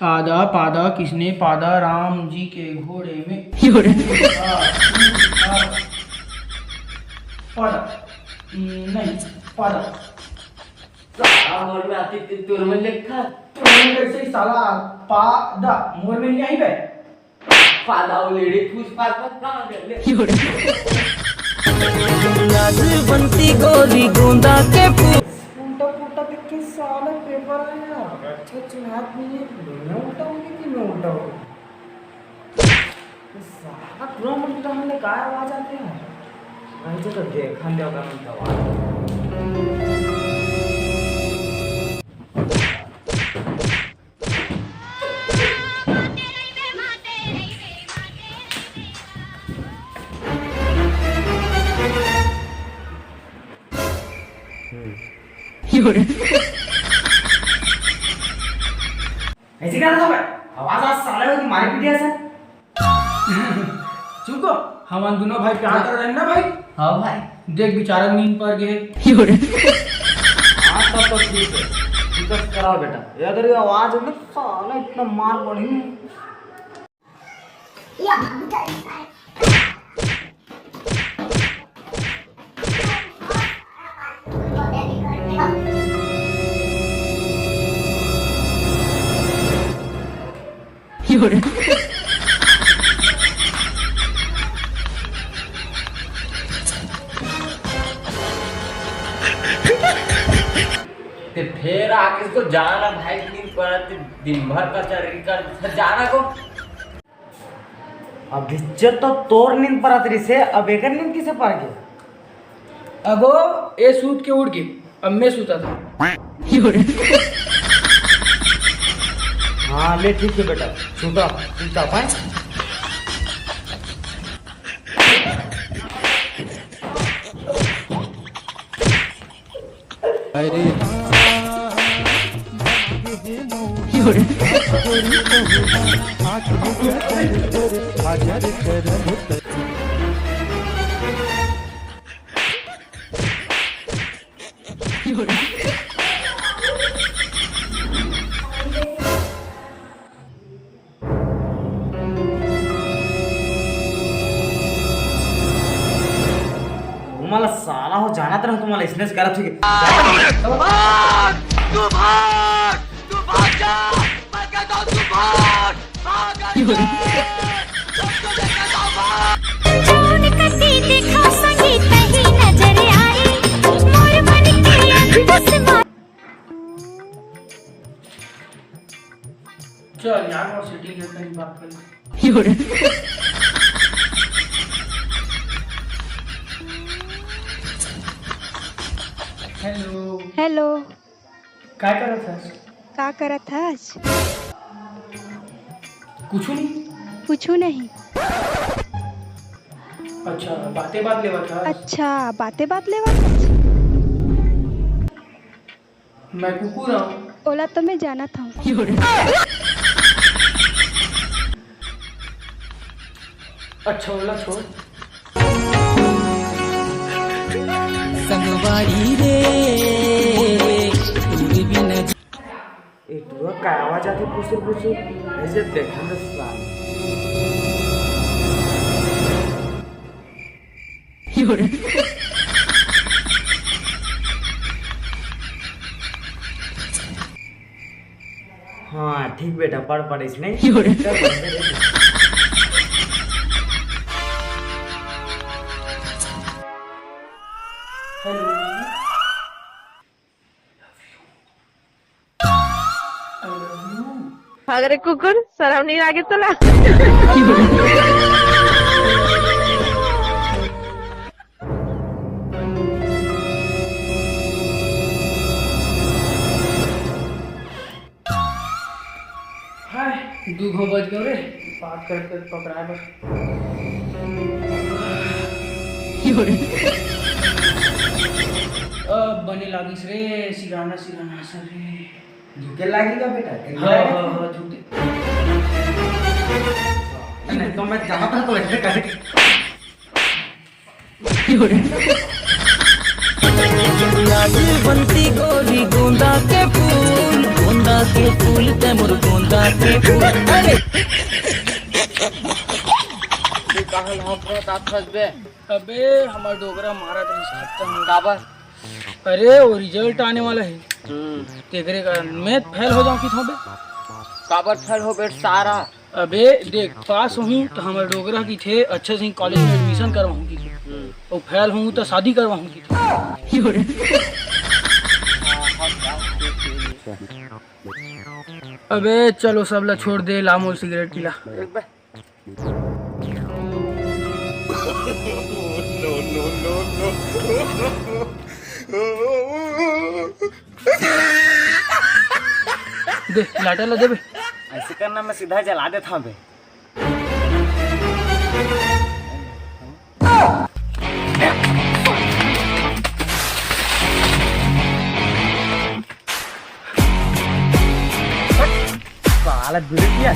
आधा पादा किसने पादा राम जी के घोड़े में पादा नहीं पादा साला मोर में आती थी तुर में लिखा तो कैसे साला पादा मोर में नहीं आई बे पादा उलेड़ी फूस पास पास कहाँ गए लाज बनती गोरी गोंदा के फूल उल्टा पुल्टा देख के साला पेपर है यार अच्छा चुनाव में ये मैं उल्टा होगी कि मैं उल्टा होगी साला पूरा मुल्क हमने कहा आवाज आते हैं वही तो देखा ले होगा मैं दवा ऐसे क्या था बे आवाज आज साले की मारी पीटी ऐसे चुप को हम दोनों भाई प्यार कर रहे हैं ना भाई हाँ भाई देख बेचारा नींद पर गए हाँ तब तो ठीक है दिक्कत कराओ बेटा ये अगर ये आवाज होगी साला इतना मार पड़ेगी ते फिर आके इसको जाना भाई नींद पड़ा दिन भर का चरी कर जाना को अब इज्जत तो तोर नींद पर आतरी से अब एक नींद किसे पर गया अगो ए सूत के उड़ के अब मैं सूता था हाँ ले ठीक है बेटा सूता सूता भाई अरे तुम्हाला साला हो जाना तर तुम्हाला इसनेच करा ठीक चल यार और सिटी के कहीं बात कर हेलो हेलो काय करत आहेस का करत हस कुछ नहीं पूछू नहीं अच्छा बातें बात लेवत हस अच्छा बातें बात लेवा मैं कुकुर हूँ ओला तो मैं जाना था अच्छा ओला छोड़ संगवाड़ी रे दूर भी न ए तुला काय आवाज आते पुसूर ऐसे देखा ना साला हाँ ठीक बेटा पढ़ इसने हेलो अरे कुकुर शरम नहीं लागे तुला हाय 2 बज गए रे बात करके पकड़ाए बस अब बने लागिस रे सिराना सर रे झुके लागेगा बेटा हाँ झुके नहीं तो मैं जहाँ था तो ऐसे करे लाज बनती गोरी गोंदा के फूल गोंदा गोंदा के फूल ते मोर गोंदा के फूल। अरे तू कहल हम प्रताप फसबे अबे हमार डोगरा मारा तो खत्म। काबर अरे वो रिजल्ट आने वाला है, तेरे कारण मैं फेल हो जाऊँ कि बे। काबर फेल हो बेट सारा। अबे देख पास हूँ तो हमारे डोगरा की थे अच्छे से कॉलेज में एडमिशन करवाऊंगी, और फेल हूँ तो शादी करवाऊंगी। अबे चलो सब ला छोड़ दे, लामो सिगरेट पिला। दे लाटा ला दे बे। ऐसे करना मैं सीधा जला देता हूँ बे। साला गिर गया।